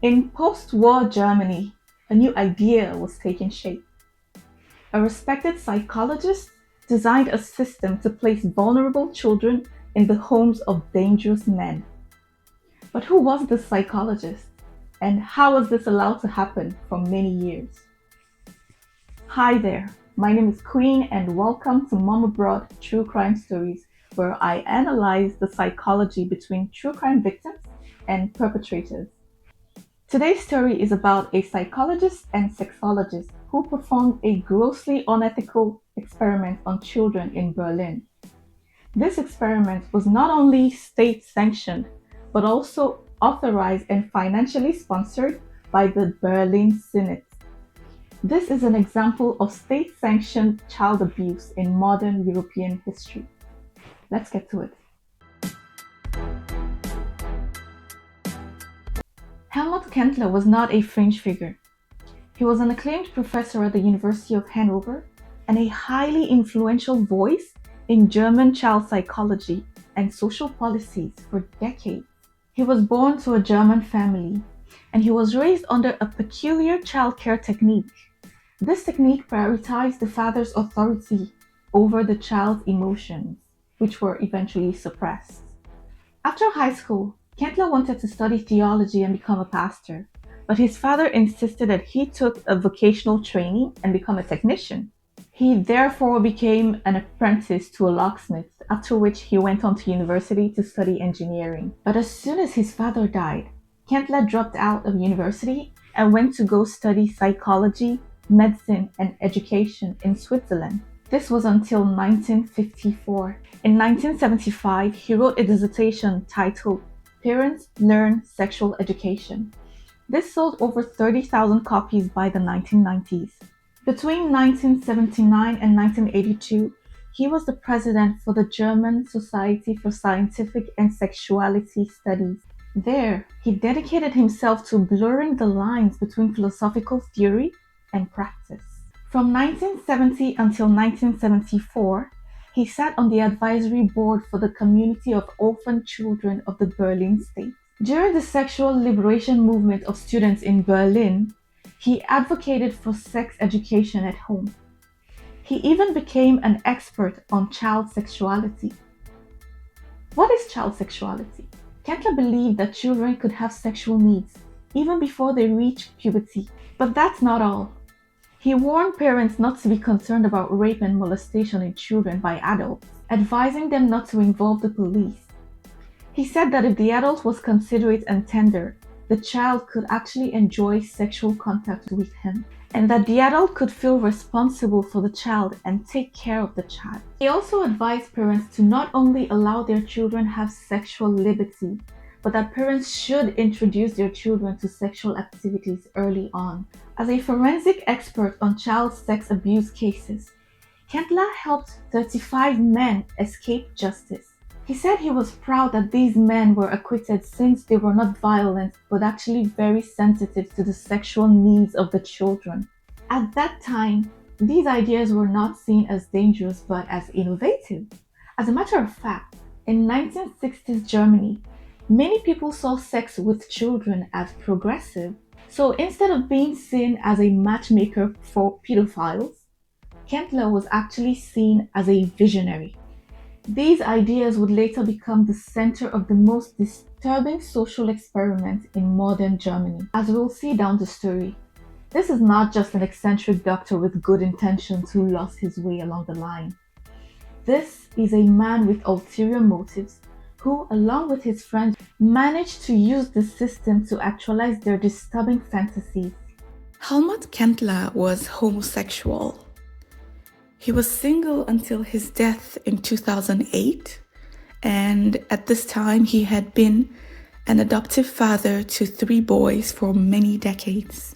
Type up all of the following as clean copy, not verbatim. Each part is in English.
In post-war Germany, a new idea was taking shape. A respected psychologist designed a system to place vulnerable children in the homes of dangerous men. But who was this psychologist? And how was this allowed to happen for many years? Hi there, my name is Queen and welcome to Mom Abroad True Crime Stories, where I analyze the psychology between true crime victims and perpetrators. Today's story is about a psychologist and sexologist who performed a grossly unethical experiment on children in Berlin. This experiment was not only state sanctioned, but also authorized and financially sponsored by the Berlin Senate. This is an example of state sanctioned child abuse in modern European history. Let's get to it. Helmut Kentler was not a fringe figure. He was an acclaimed professor at the University of Hanover and a highly influential voice in German child psychology and social policies for decades. He was born to a German family and he was raised under a peculiar childcare technique. This technique prioritized the father's authority over the child's emotions, which were eventually suppressed. After high school, Kentler wanted to study theology and become a pastor, but his father insisted that he took a vocational training and become a technician. He therefore became an apprentice to a locksmith, after which he went on to university to study engineering. But as soon as his father died, Kentler dropped out of university and went to go study psychology, medicine, and education in Switzerland. This was until 1954. In 1975, he wrote a dissertation titled Parents Learn Sexual Education. This sold over 30,000 copies by the 1990s. Between 1979 and 1982, he was the president for the German Society for Scientific and Sexuality Studies. There, he dedicated himself to blurring the lines between philosophical theory and practice. From 1970 until 1974, he sat on the advisory board for the Community of Orphan Children of the Berlin State. During the sexual liberation movement of students in Berlin, he advocated for sex education at home. He even became an expert on child sexuality. What is child sexuality? Kentler believed that children could have sexual needs even before they reach puberty. But that's not all. He warned parents not to be concerned about rape and molestation in children by adults, advising them not to involve the police. He said that if the adult was considerate and tender, the child could actually enjoy sexual contact with him, and that the adult could feel responsible for the child and take care of the child. He also advised parents to not only allow their children have sexual liberty, but that parents should introduce their children to sexual activities early on. As a forensic expert on child sex abuse cases, Kentler helped 35 men escape justice. He said he was proud that these men were acquitted since they were not violent but actually very sensitive to the sexual needs of the children. At that time, these ideas were not seen as dangerous but as innovative. As a matter of fact, in 1960s Germany, many people saw sex with children as progressive. So instead of being seen as a matchmaker for pedophiles, Kentler was actually seen as a visionary. These ideas would later become the center of the most disturbing social experiment in modern Germany, as we'll see down the story. This is not just an eccentric doctor with good intentions who lost his way along the line. This is a man with ulterior motives who, along with his friends, managed to use the system to actualize their disturbing fantasies. Helmut Kentler was homosexual. He was single until his death in 2008, and at this time he had been an adoptive father to 3 boys for many decades.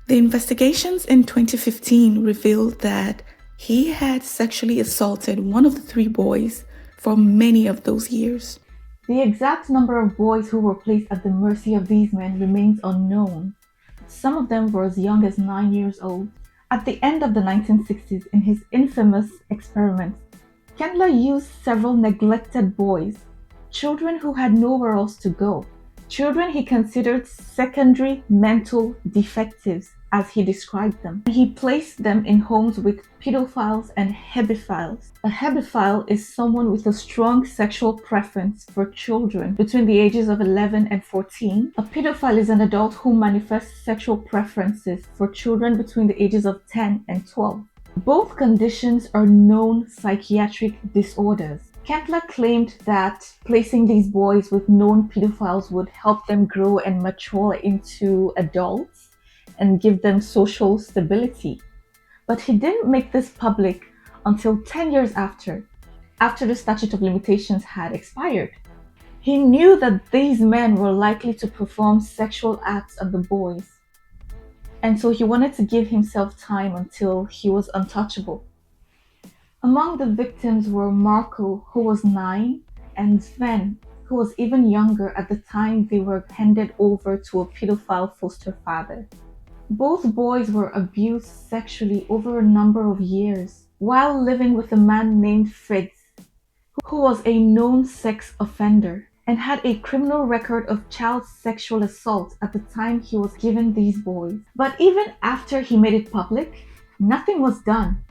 The investigations in 2015 revealed that he had sexually assaulted one of the 3 boys for many of those years. The exact number of boys who were placed at the mercy of these men remains unknown. Some of them were as young as 9 years old. At the end of the 1960s, in his infamous experiment, Kentler used several neglected boys, children who had nowhere else to go, children he considered secondary mental defectives, as he described them. He placed them in homes with pedophiles and hebephiles. A hebephile is someone with a strong sexual preference for children between the ages of 11 and 14. A pedophile is an adult who manifests sexual preferences for children between the ages of 10 and 12. Both conditions are known psychiatric disorders. Kentler claimed that placing these boys with known pedophiles would help them grow and mature into adults and give them social stability. But he didn't make this public until 10 years after the statute of limitations had expired. He knew that these men were likely to perform sexual acts on the boys, and so he wanted to give himself time until he was untouchable. Among the victims were Marco, who was 9, and Sven, who was even younger at the time they were handed over to a pedophile foster father. Both boys were abused sexually over a number of years while living with a man named Fritz, who was a known sex offender and had a criminal record of child sexual assault at the time he was given these boys. But even after he made it public, nothing was done.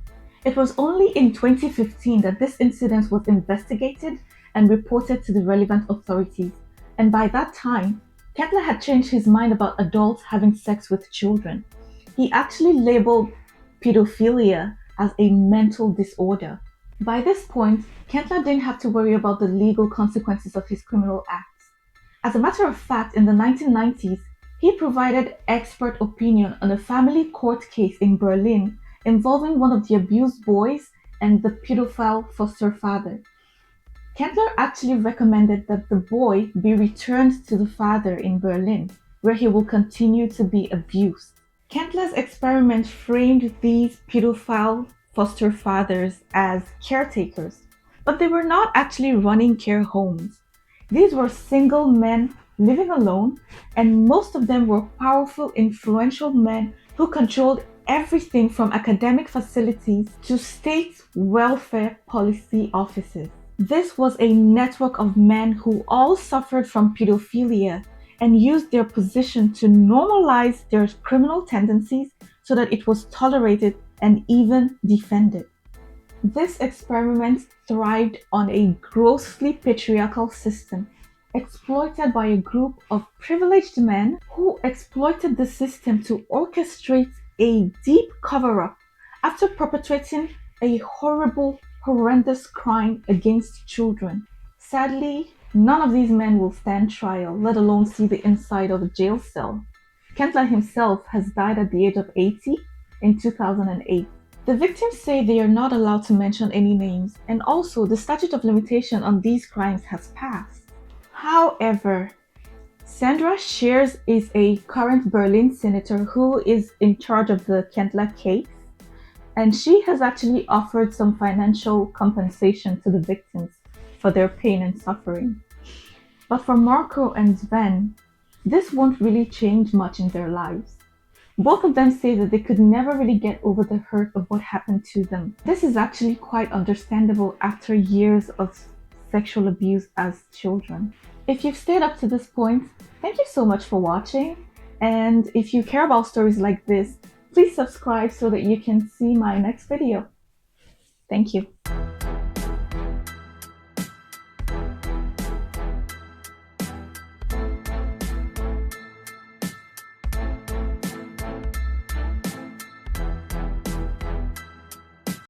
It was only in 2015 that this incident was investigated and reported to the relevant authorities, and by that time, Kentler had changed his mind about adults having sex with children. He actually labeled pedophilia as a mental disorder. By this point, Kentler didn't have to worry about the legal consequences of his criminal acts. As a matter of fact, in the 1990s, he provided expert opinion on a family court case in Berlin involving one of the abused boys and the pedophile foster father. Kentler actually recommended that the boy be returned to the father in Berlin, where he will continue to be abused. Kentler's experiment framed these pedophile foster fathers as caretakers, but they were not actually running care homes. These were single men living alone, and most of them were powerful, influential men who controlled everything from academic facilities to state welfare policy offices. This was a network of men who all suffered from pedophilia and used their position to normalize their criminal tendencies so that it was tolerated and even defended. This experiment thrived on a grossly patriarchal system exploited by a group of privileged men who exploited the system to orchestrate a deep cover-up after perpetrating a horrendous crime against children. Sadly, none of these men will stand trial, let alone see the inside of a jail cell. Kentler himself has died at the age of 80 in 2008. The victims say they are not allowed to mention any names, and also the statute of limitation on these crimes has passed. However, Sandra Shears is a current Berlin senator who is in charge of the Kentler case, and she has actually offered some financial compensation to the victims for their pain and suffering. But for Marco and Sven, this won't really change much in their lives. Both of them say that they could never really get over the hurt of what happened to them. This is actually quite understandable after years of sexual abuse as children. If you've stayed up to this point, thank you so much for watching. And if you care about stories like this, please subscribe so that you can see my next video. Thank you.